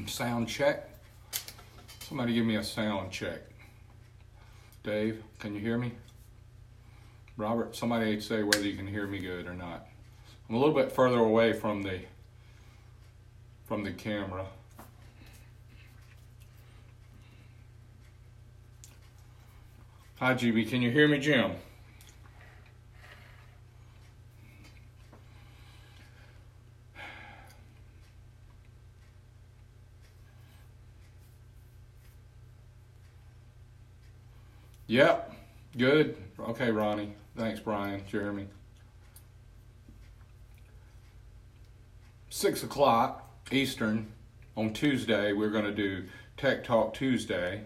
Sound check. Somebody give me a sound check. Dave, can you hear me? Robert, somebody say whether you can hear me good or not. I'm a little bit further away from the camera. Hi GB, can you hear me, Jim? Yep, good. Okay, Ronnie. Thanks, Brian, Jeremy. 6 o'clock Eastern on Tuesday, we're going to do Tech Talk Tuesday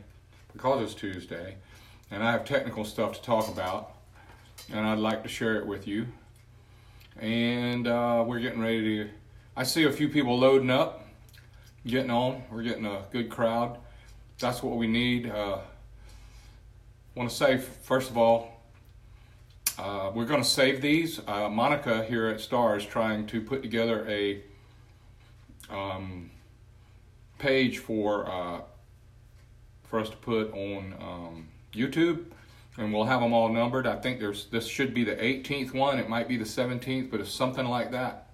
because it's Tuesday, and I have technical stuff to talk about, and I'd like to share it with you. And we're getting ready to. I see a few people loading up, getting on. We're getting a good crowd. That's what we need. Want to say, first of all, we're going to save these. Monica here at Star is trying to put together a page for us to put on YouTube, and we'll have them all numbered. I think this should be the 18th one. It might be the 17th, but it's something like that.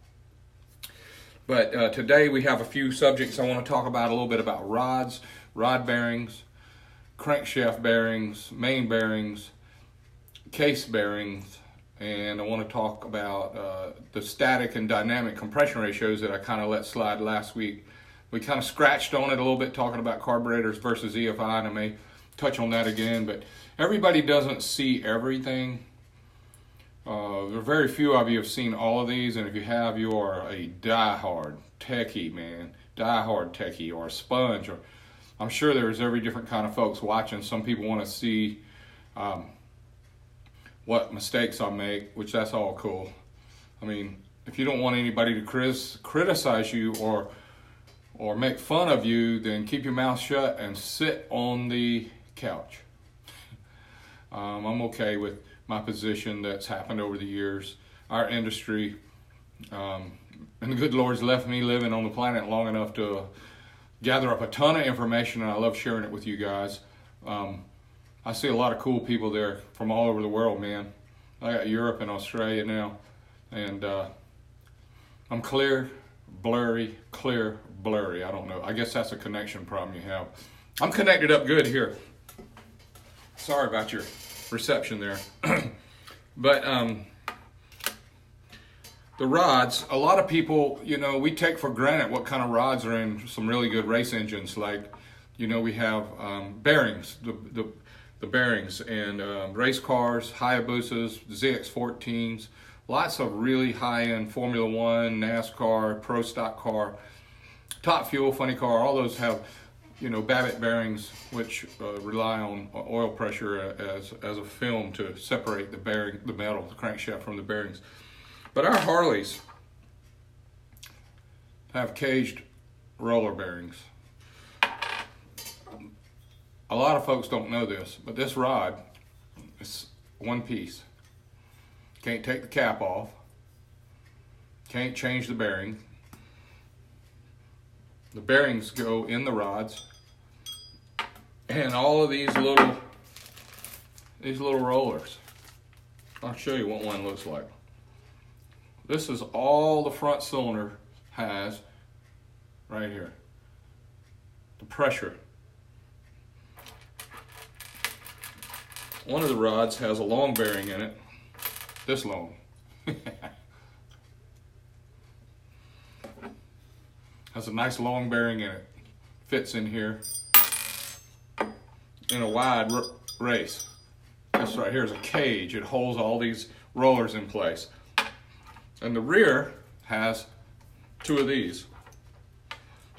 But today we have a few subjects I want to talk about. A little bit about rods, rod bearings, crankshaft bearings, main bearings, case bearings, and I want to talk about the static and dynamic compression ratios that I kind of let slide last week. We kind of scratched on it a little bit, talking about carburetors versus EFI, and I may touch on that again, but everybody doesn't see everything. There are very few of you have seen all of these, and if you have, you are a die-hard techie, man. Die-hard techie, or a sponge, or I'm sure there's every different kind of folks watching. Some people want to see what mistakes I make, which that's all cool. I mean, if you don't want anybody to criticize you or make fun of you, then keep your mouth shut and sit on the couch. I'm okay with my position that's happened over the years. Our industry, and the good Lord's left me living on the planet long enough to gather up a ton of information, and I love sharing it with you guys. I see a lot of cool people there from all over the world, man. I got Europe and Australia now, and I'm clear, blurry, clear, blurry. I don't know. I guess that's a connection problem you have. I'm connected up good here. Sorry about your reception there. But the rods, a lot of people, we take for granted what kind of rods are in some really good race engines. Like, we have bearings, the bearings, and race cars, Hayabusas, ZX14s, lots of really high-end Formula One, NASCAR, Pro Stock car, Top Fuel, Funny Car, all those have, Babbitt bearings, which rely on oil pressure as a film to separate the metal, the crankshaft from the bearings. But our Harleys have caged roller bearings. A lot of folks don't know this, but this rod is one piece. Can't take the cap off. Can't change the bearing. The bearings go in the rods, and all of these little rollers. I'll show you what one looks like. This is all the front cylinder has right here. The pressure. One of the rods has a long bearing in it, this long. Has a nice long bearing in it. Fits in here in a wide race. This right here is a cage. It holds all these rollers in place. And the rear has two of these.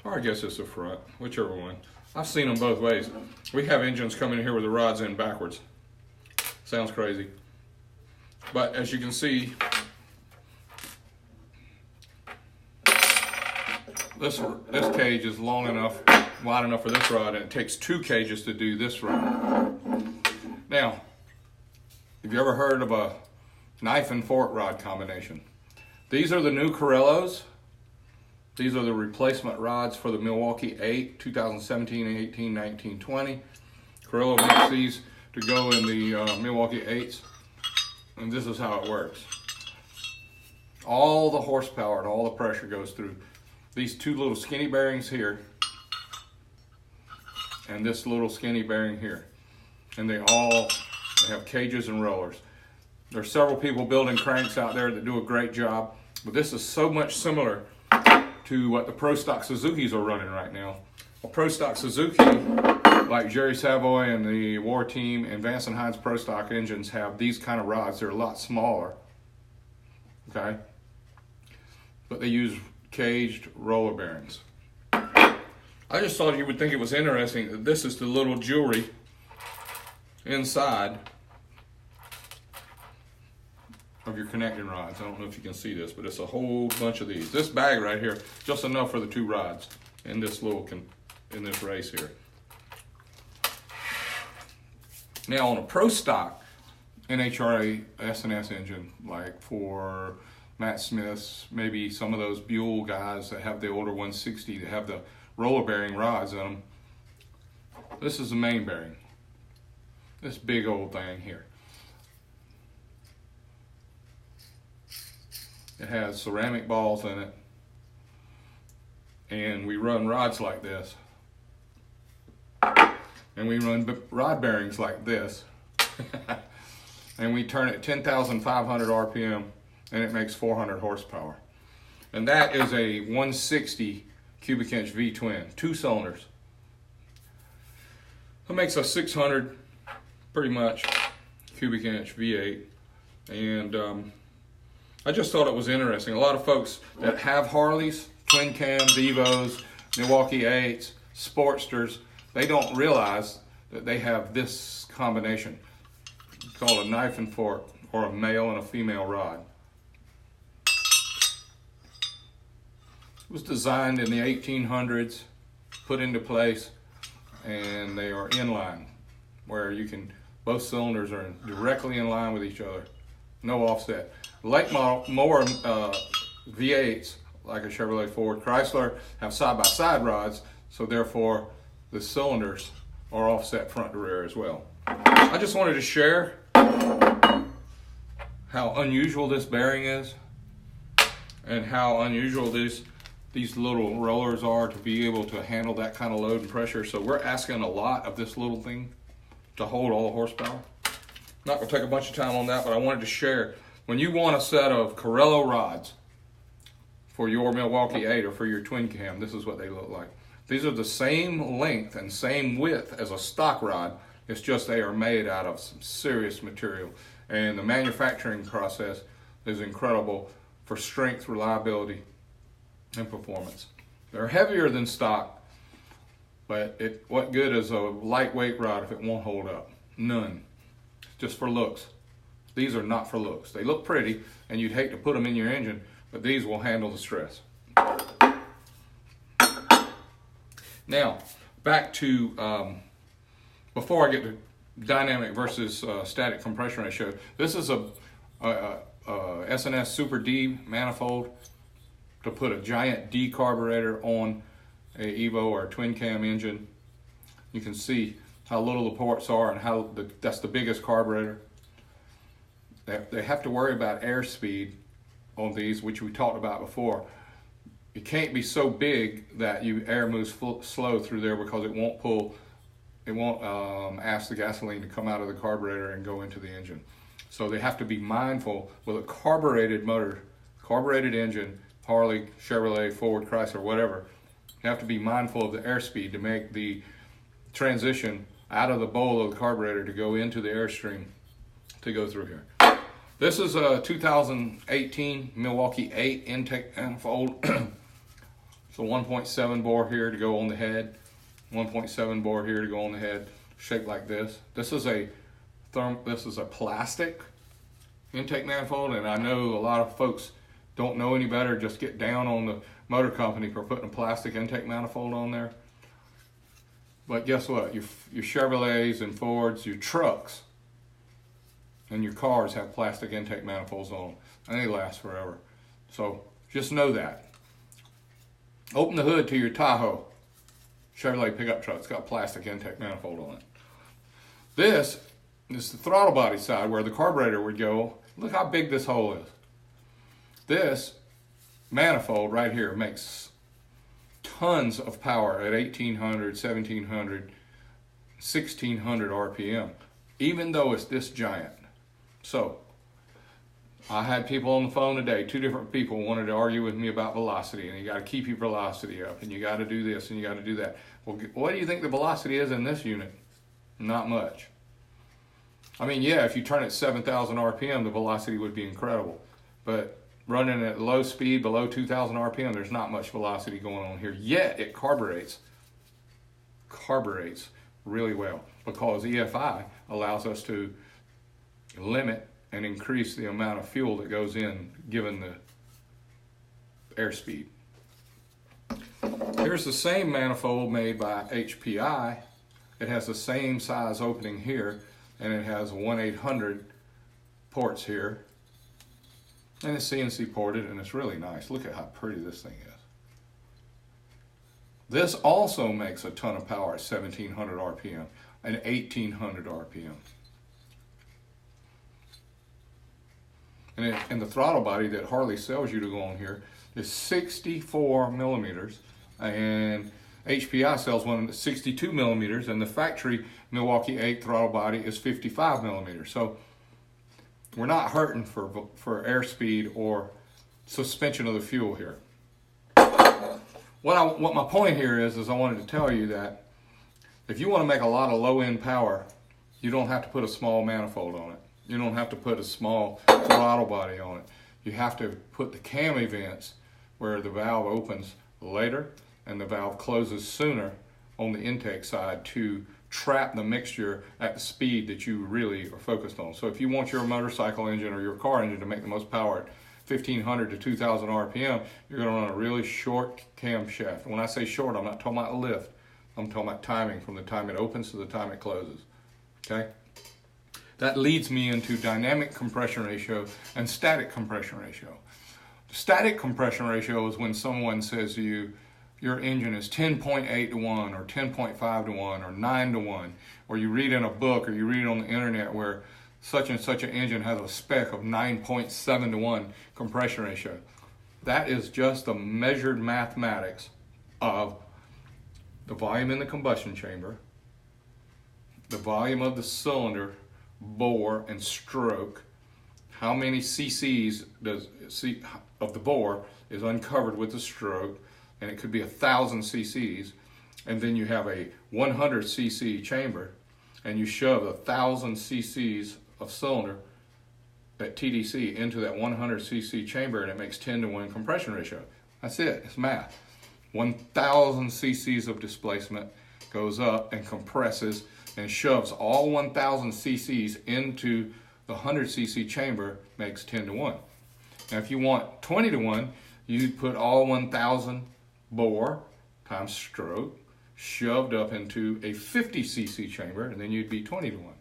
Or I guess it's the front, whichever one. I've seen them both ways. We have engines coming in here with the rods in backwards. Sounds crazy. But as you can see, this cage is long enough, wide enough for this rod, and it takes two cages to do this rod. Now, have you ever heard of a knife and fork rod combination? These are the new Corellos. These are the replacement rods for the Milwaukee 8, 2017, 18, 19, 20. Carrillo makes these to go in the Milwaukee 8s, and this is how it works. All the horsepower and all the pressure goes through these two little skinny bearings here and this little skinny bearing here. And they have cages and rollers. There's several people building cranks out there that do a great job, but this is so much similar to what the Pro Stock Suzukis are running right now. A Pro Stock Suzuki, like Jerry Savoy and the War Team and Vance and Hines Pro Stock engines, have these kind of rods. They're a lot smaller, okay? But they use caged roller bearings. I just thought you would think it was interesting that this is the little jewelry inside of your connecting rods. I don't know if you can see this, but it's a whole bunch of these. This bag right here, just enough for the two rods in this in this race here. Now on a Pro Stock NHRA S&S engine, like for Matt Smith's, maybe some of those Buell guys that have the older 160 that have the roller bearing rods in them, this is the main bearing. This big old thing here. It has ceramic balls in it, and we run rods like this, and we run rod bearings like this, and we turn it 10,500 RPM, and it makes 400 horsepower. And that is a 160 cubic inch V-twin, 2 cylinders. It makes a 600, pretty much, cubic inch V8. And I just thought it was interesting. A lot of folks that have Harleys, twin cams, Evos, Milwaukee 8s, Sportsters, they don't realize that they have this combination. It's called a knife and fork, or a male and a female rod. It was designed in the 1800s, put into place, and they are inline, where you can, both cylinders are directly in line with each other, no offset. Late model, more V8s, like a Chevrolet, Ford, Chrysler, have side-by-side rods, so therefore the cylinders are offset front to rear as well. I just wanted to share how unusual this bearing is, and how unusual these little rollers are to be able to handle that kind of load and pressure. So we're asking a lot of this little thing to hold all the horsepower. Not gonna take a bunch of time on that, but I wanted to share, when you want a set of Carrillo rods for your Milwaukee 8 or for your twin cam, this is what they look like. These are the same length and same width as a stock rod. It's just they are made out of some serious material. And the manufacturing process is incredible for strength, reliability, and performance. They're heavier than stock, but what good is a lightweight rod if it won't hold up? None. Just for looks. These are not for looks. They look pretty, and you'd hate to put them in your engine, but these will handle the stress. Now, back to, before I get to dynamic versus static compression ratio, this is a S&S Super D manifold to put a giant D carburetor on a Evo or a twin cam engine. You can see how little the ports are and how that's the biggest carburetor. They have to worry about airspeed on these, which we talked about before. It can't be so big that air moves slow through there, because it won't ask the gasoline to come out of the carburetor and go into the engine. So they have to be mindful with a carbureted motor, carbureted engine, Harley, Chevrolet, Ford, Chrysler, whatever. You have to be mindful of the airspeed to make the transition out of the bowl of the carburetor to go into the airstream to go through here. This is a 2018 Milwaukee 8 intake manifold. So 1.7 bore here to go on the head, 1.7 bore here to go on the head, shaped like this. This is a plastic intake manifold, and I know a lot of folks don't know any better, just get down on the motor company for putting a plastic intake manifold on there. But guess what? Your Chevrolets and Fords, your trucks, and your cars have plastic intake manifolds on them, and they last forever. So just know that. Open the hood to your Tahoe Chevrolet pickup truck. It's got a plastic intake manifold on it. This is the throttle body side where the carburetor would go. Look how big this hole is. This manifold right here makes tons of power at 1800, 1700, 1600 RPM, even though it's this giant. So I had people on the phone today, 2 different people wanted to argue with me about velocity, and you got to keep your velocity up, and you got to do this, and you got to do that. Well, what do you think the velocity is in this unit? Not much. I mean, yeah, if you turn it 7,000 RPM, the velocity would be incredible. But running at low speed, below 2,000 RPM, there's not much velocity going on here. Yet it carburetes really well, because EFI allows us to limit and increase the amount of fuel that goes in given the airspeed. Here's the same manifold made by HPI. It has the same size opening here, and it has 1-800 ports here. And it's CNC ported, and it's really nice. Look at how pretty this thing is. This also makes a ton of power at 1700 RPM and 1800 RPM. And the throttle body that Harley sells you to go on here is 64 millimeters, and HPI sells one that's 62 millimeters, and the factory Milwaukee 8 throttle body is 55 millimeters. So we're not hurting for airspeed or suspension of the fuel here. What my point here is I wanted to tell you that if you want to make a lot of low-end power, you don't have to put a small manifold on it. You don't have to put a small throttle body on it. You have to put the cam events where the valve opens later and the valve closes sooner on the intake side to trap the mixture at the speed that you really are focused on. So if you want your motorcycle engine or your car engine to make the most power at 1500 to 2000 RPM, you're going to run a really short camshaft. When I say short, I'm not talking about lift. I'm talking about timing from the time it opens to the time it closes. Okay? That leads me into dynamic compression ratio and static compression ratio. Static compression ratio is when someone says to you, your engine is 10.8 to 1 or 10.5 to 1 or 9 to 1, or you read in a book or you read on the internet where such and such an engine has a spec of 9.7 to 1 compression ratio. That is just the measured mathematics of the volume in the combustion chamber, the volume of the cylinder, bore, and stroke, how many cc's of the bore is uncovered with the stroke, and it could be 1,000 cc's, and then you have a 100 cc chamber, and you shove 1,000 cc's of cylinder at TDC into that 100 cc chamber, and it makes 10 to 1 compression ratio. That's it, it's math. 1,000 cc's of displacement goes up and compresses and shoves all 1,000 cc's into the 100 cc chamber, makes 10 to 1. Now if you want 20 to 1, you put all 1,000 bore times stroke shoved up into a 50 cc chamber, and then you'd be 20 to 1.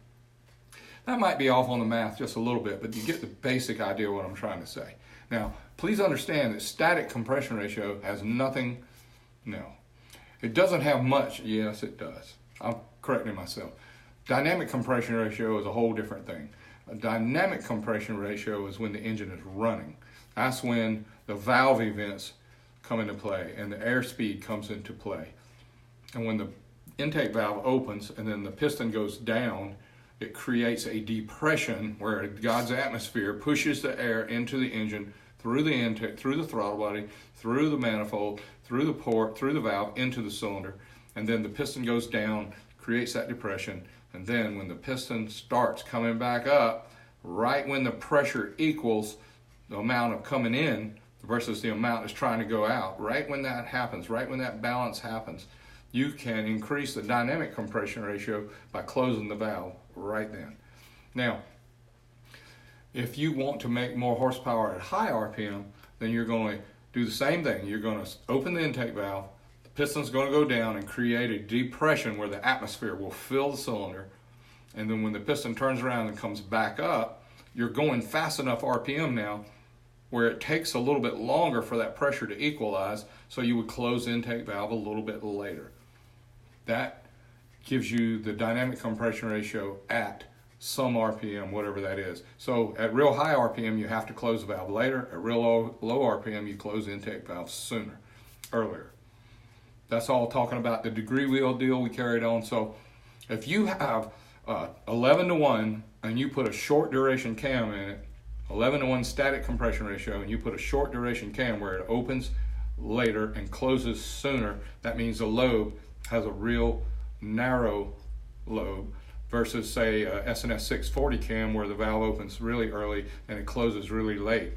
That might be off on the math just a little bit, but you get the basic idea of what I'm trying to say. Now, please understand that static compression ratio has nothing, no. It doesn't have much, yes it does. I'm correcting myself. Dynamic compression ratio is a whole different thing. A dynamic compression ratio is when the engine is running. That's when the valve events come into play and the airspeed comes into play. And when the intake valve opens and then the piston goes down, it creates a depression where God's atmosphere pushes the air into the engine through the intake, through the throttle body, through the manifold, through the port, through the valve, into the cylinder. And then the piston goes down, creates that depression. And then when the piston starts coming back up, right when the pressure equals the amount of coming in versus the amount that's trying to go out, right when that happens, right when that balance happens, you can increase the dynamic compression ratio by closing the valve right then. Now, if you want to make more horsepower at high RPM, then you're going to do the same thing. You're going to open the intake valve, the piston's going to go down and create a depression where the atmosphere will fill the cylinder, and then when the piston turns around and comes back up, you're going fast enough RPM now where it takes a little bit longer for that pressure to equalize, so you would close the intake valve a little bit later. That gives you the dynamic compression ratio at some RPM, whatever that is. So at real high RPM, you have to close the valve later. At real low RPM, you close the intake valve earlier. That's all talking about the degree wheel deal we carried on. So if you have 11-to-1 and you put a short duration cam in it, 11-to-1 static compression ratio, and you put a short duration cam where it opens later and closes sooner, that means the lobe has a real narrow lobe versus say a S&S 640 cam where the valve opens really early and it closes really late.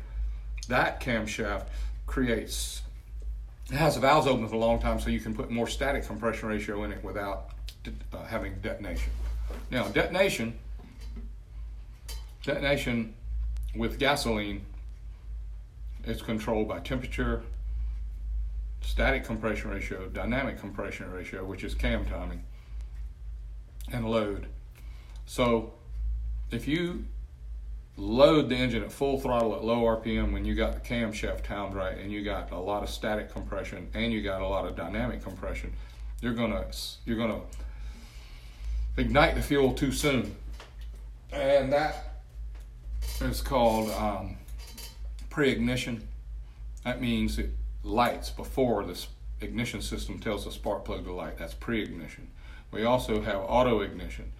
That camshaft has the valves open for a long time, so you can put more static compression ratio in it without having detonation. Now, detonation with gasoline is controlled by temperature, static compression ratio, dynamic compression ratio, which is cam timing, and load. So if you load the engine at full throttle at low RPM when you got the camshaft timed right and you got a lot of static compression and you got a lot of dynamic compression, you're gonna ignite the fuel too soon, and that is called pre-ignition. That means it lights before the ignition system tells the spark plug to light. That's pre-ignition. We also have auto ignition.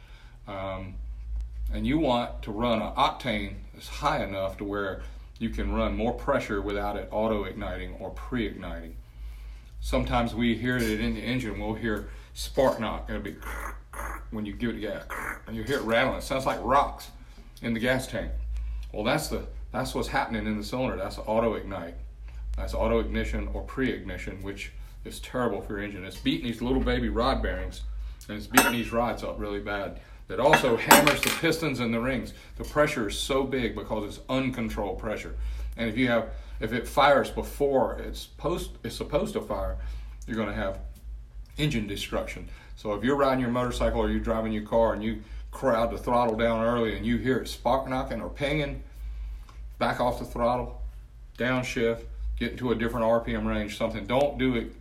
And you want to run an octane that's high enough to where you can run more pressure without it auto igniting or pre-igniting. Sometimes we hear it in the engine, we'll hear spark knock. It'll be when you give it gas, and you hear it rattling. It sounds like rocks in the gas tank. Well, that's what's happening in the cylinder. That's auto ignite. That's auto ignition or pre-ignition, which is terrible for your engine. It's beating these little baby rod bearings, and it's beating these rods up really bad. That also hammers the pistons and the rings. The pressure is so big because it's uncontrolled pressure. And if it fires before it's supposed to fire, you're going to have engine destruction. So if you're riding your motorcycle or you're driving your car and you crowd the throttle down early and you hear it spark knocking or pinging, back off the throttle, downshift, get into a different RPM range, something. Don't do it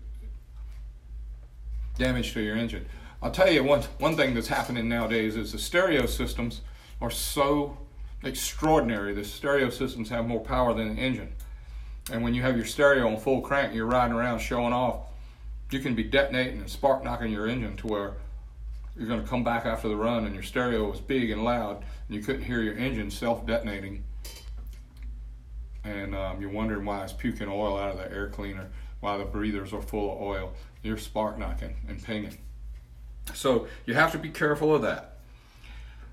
damage to your engine. I'll tell you one thing that's happening nowadays is the stereo systems are so extraordinary. The stereo systems have more power than the engine. And when you have your stereo on full crank and you're riding around showing off, you can be detonating and spark knocking your engine to where you're going to come back after the run and your stereo was big and loud and you couldn't hear your engine self-detonating. And you're wondering why it's puking oil out of the air cleaner, why the breathers are full of oil. You're spark knocking and pinging. So you have to be careful of that.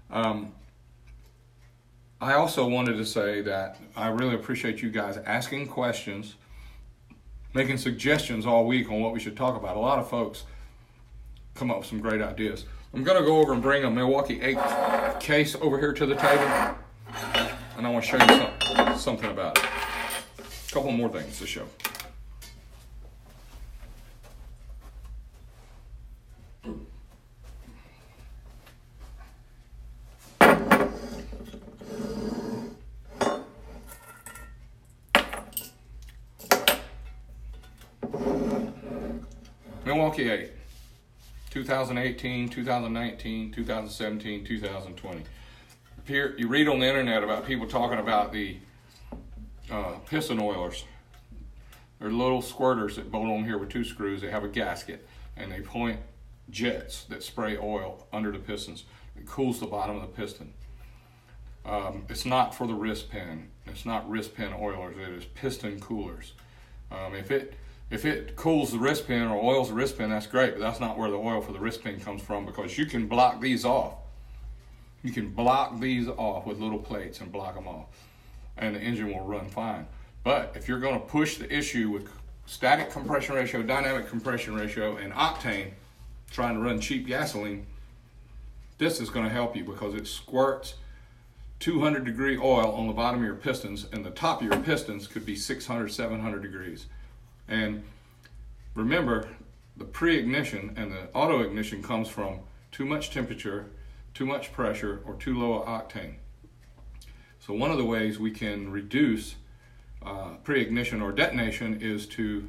I also wanted to say that I really appreciate you guys asking questions, making suggestions all week on what we should talk about. A lot of folks come up with some great ideas. I'm going to go over and bring a Milwaukee 8 case over here to the table, and I want to show you something about it. A couple more things to show. Milwaukee 8, 2018, 2019, 2017, 2020. Here, you read on the internet about people talking about the piston oilers. They're little squirters that bolt on here with 2 screws. They have a gasket, and they point jets that spray oil under the pistons. It cools the bottom of the piston. It's not for the wrist pin. It's not wrist pin oilers. It is piston coolers. If it cools the wrist pin or oils the wrist pin, that's great, but that's not where the oil for the wrist pin comes from, because you can block these off. You can block these off with little plates and block them off, and the engine will run fine. But if you're going to push the issue with static compression ratio, dynamic compression ratio, and octane, trying to run cheap gasoline, this is going to help you, because it squirts 200-degree oil on the bottom of your pistons, and the top of your pistons could be 600, 700 degrees. And remember, the pre-ignition and the auto-ignition comes from too much temperature, too much pressure, or too low octane. So one of the ways we can reduce pre-ignition or detonation is to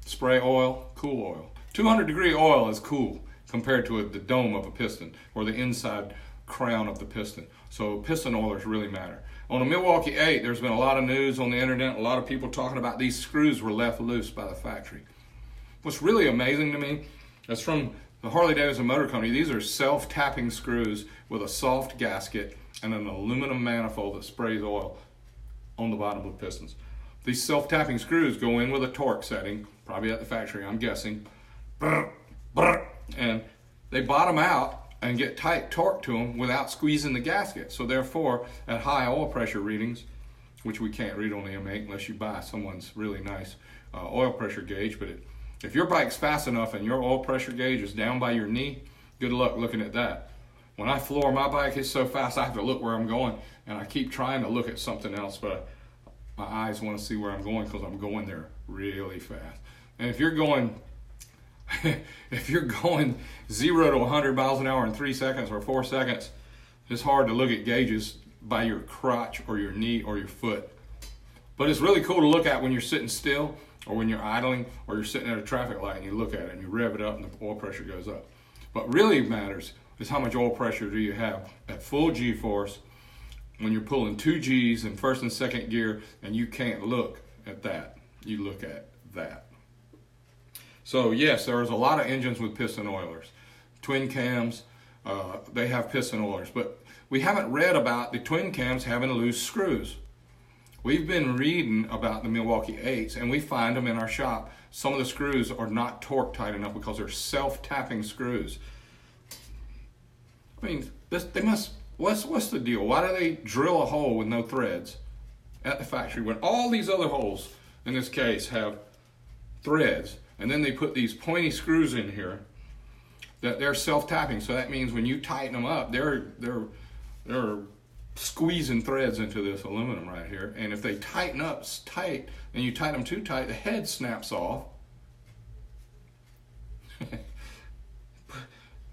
spray oil, cool oil. 200-degree oil is cool compared to the dome of a piston or the inside crown of the piston. So piston oilers really matter. On the Milwaukee 8, there's been a lot of news on the internet, a lot of people talking about these screws were left loose by the factory. What's really amazing to me is from the Harley-Davidson Motor Company, these are self-tapping screws with a soft gasket and an aluminum manifold that sprays oil on the bottom of the pistons. These self-tapping screws go in with a torque setting, probably at the factory, I'm guessing, and they bottom out and get tight torque to them without squeezing the gasket. So therefore, at high oil pressure readings, which we can't read on the M8 unless you buy someone's really nice oil pressure gauge, but if your bike's fast enough and your oil pressure gauge is down by your knee, good luck looking at that. When I floor my bike, it's so fast I have to look where I'm going, and I keep trying to look at something else, but my eyes want to see where I'm going because I'm going there really fast. And if you're going 0 to 100 miles an hour in 3 seconds or 4 seconds, it's hard to look at gauges by your crotch or your knee or your foot. But it's really cool to look at when you're sitting still or when you're idling or you're sitting at a traffic light and you look at it and you rev it up and the oil pressure goes up. What really matters is how much oil pressure do you have at full G-force when you're pulling 2 G's in first and second gear and you can't look at that. You look at that. So yes, there's a lot of engines with piston oilers. Twin cams, they have piston oilers, but we haven't read about the twin cams having loose screws. We've been reading about the Milwaukee 8s and we find them in our shop. Some of the screws are not torque tight enough because they're self-tapping screws. I mean, what's the deal? Why do they drill a hole with no threads at the factory when all these other holes in this case have threads? And then they put these pointy screws in here that they're self-tapping. So that means when you tighten them up, they're squeezing threads into this aluminum right here. And if they tighten up tight and you tighten them too tight, the head snaps off.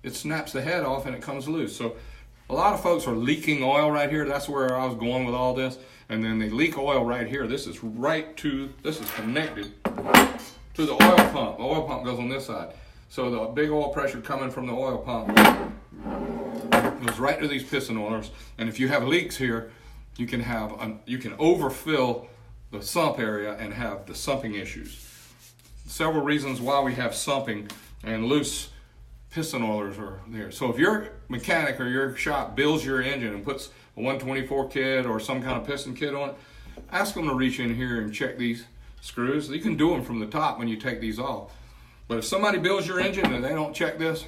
It snaps the head off and it comes loose. So a lot of folks are leaking oil right here. That's where I was going with all this. And then they leak oil right here. This is connected to the oil pump. The oil pump goes on this side. So the big oil pressure coming from the oil pump goes right to these piston oilers. And if you have leaks here, you can overfill the sump area and have the sumping issues. Several reasons why we have sumping and loose piston oilers are there. So if your mechanic or your shop builds your engine and puts a 124 kit or some kind of piston kit on it, ask them to reach in here and check these screws. You can do them from the top when you take these off. But if somebody builds your engine and they don't check this,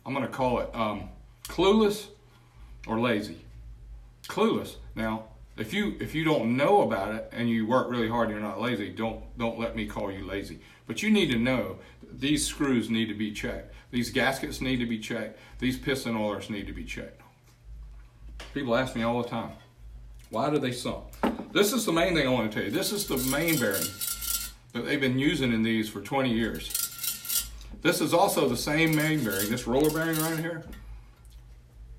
I'm going to call it clueless or lazy. Clueless. Now, if you don't know about it and you work really hard and you're not lazy, don't let me call you lazy. But you need to know these screws need to be checked. These gaskets need to be checked. These piston oilers need to be checked. People ask me all the time, why do they sump? This is the main thing I want to tell you. This is the main bearing that they've been using in these for 20 years. This is also the same main bearing, this roller bearing right here,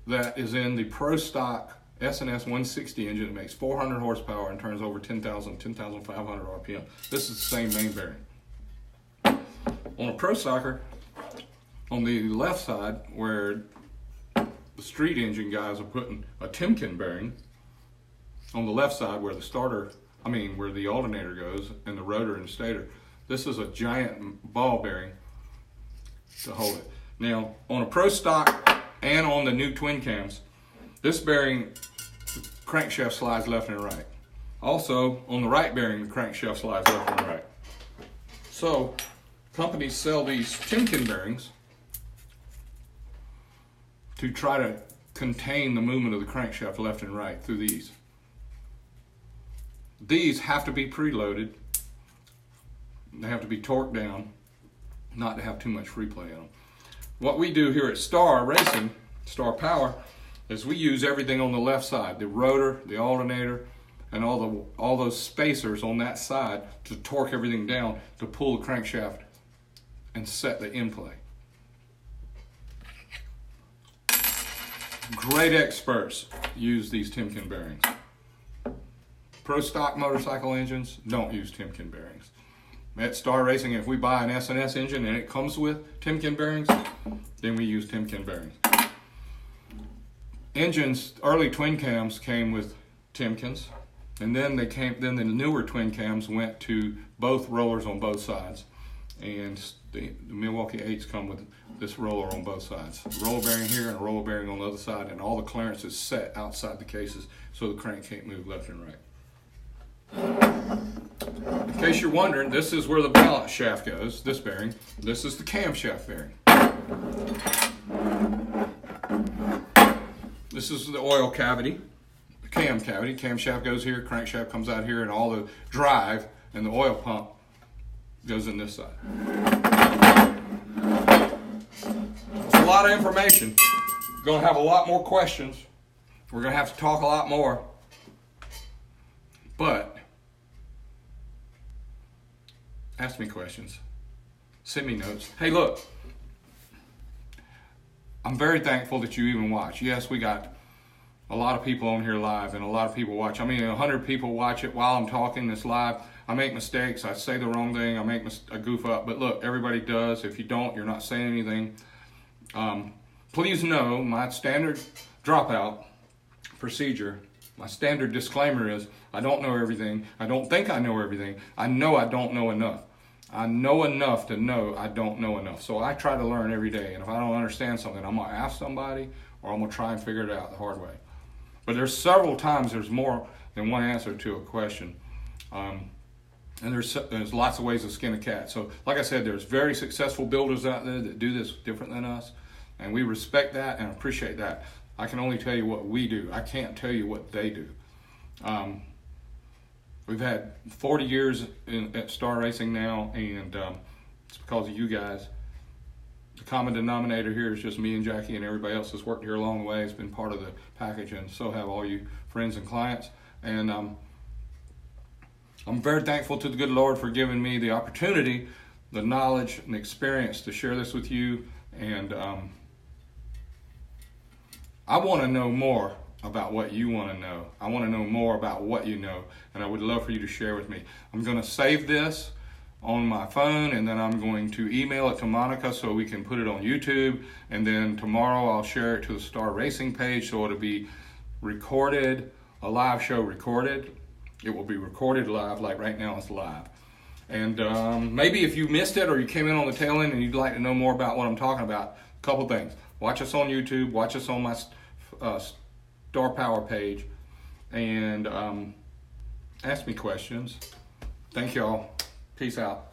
that is in the Pro Stock S&S 160 engine. It makes 400 horsepower and turns over 10,500 RPM. This is the same main bearing. On a Pro Stocker, on the left side where the street engine guys are putting a Timken bearing, on the left side where where the alternator goes and the rotor and the stator, this is a giant ball bearing to hold it. Now, on a Pro Stock and on the new twin cams, this bearing, the crankshaft slides left and right. Also, on the right bearing, the crankshaft slides left and right. So, companies sell these Timken bearings to try to contain the movement of the crankshaft left and right through these. These have to be preloaded. They have to be torqued down, not to have too much free play on them. What we do here at Star Racing, Star Power, is we use everything on the left side, the rotor, the alternator, and all those spacers on that side to torque everything down to pull the crankshaft and set the in play. Great experts use these Timken bearings. Pro stock motorcycle engines don't use Timken bearings. At Star Racing, if we buy an S&S engine and it comes with Timken bearings, then we use Timken bearings. Engines, early twin cams came with Timkens, and then the newer twin cams went to both rollers on both sides, and the Milwaukee 8s come with this roller on both sides. A roller bearing here and a roller bearing on the other side, and all the clearance is set outside the cases so the crank can't move left and right. In case you're wondering, this is where the balance shaft goes, this bearing. This is the camshaft bearing. This is the oil cavity, the cam cavity. Camshaft goes here, crankshaft comes out here, and all the drive and the oil pump goes in this side. It's a lot of information. We're going to have a lot more questions. We're going to have to talk a lot more. But ask me questions. Send me notes. Hey, look. I'm very thankful that you even watch. Yes, we got a lot of people on here live, and a lot of people watch. I mean, 100 people watch it while I'm talking this live. I make mistakes. I say the wrong thing. I goof up. But look, everybody does. If you don't, you're not saying anything. Please know my standard dropout procedure, my standard disclaimer is I don't know everything. I don't think I know everything. I know I don't know enough. I know enough to know I don't know enough. So I try to learn every day. And if I don't understand something, I'm going to ask somebody or I'm going to try and figure it out the hard way. But there's several times there's more than one answer to a question. And there's lots of ways to skin a cat. So like I said, there's very successful builders out there that do this different than us. And we respect that and appreciate that. I can only tell you what we do. I can't tell you what they do. We've had 40 years at Star Racing now, and it's because of you guys. The common denominator here is just me and Jackie, and everybody else has worked here along the way. It's been part of the package, and so have all you friends and clients. And I'm very thankful to the good Lord for giving me the opportunity, the knowledge and experience to share this with you. And I want to know more about what you want to know. I want to know more about what you know, and I would love for you to share with me. I'm going to save this on my phone, and then I'm going to email it to Monica so we can put it on YouTube, and then tomorrow I'll share it to the Star Racing page so it'll be recorded, a live show recorded. It will be recorded live, like right now it's live. And maybe if you missed it or you came in on the tail end and you'd like to know more about what I'm talking about, a couple things. Watch us on YouTube, watch us on my Star Power page, and ask me questions. Thank y'all. Peace out.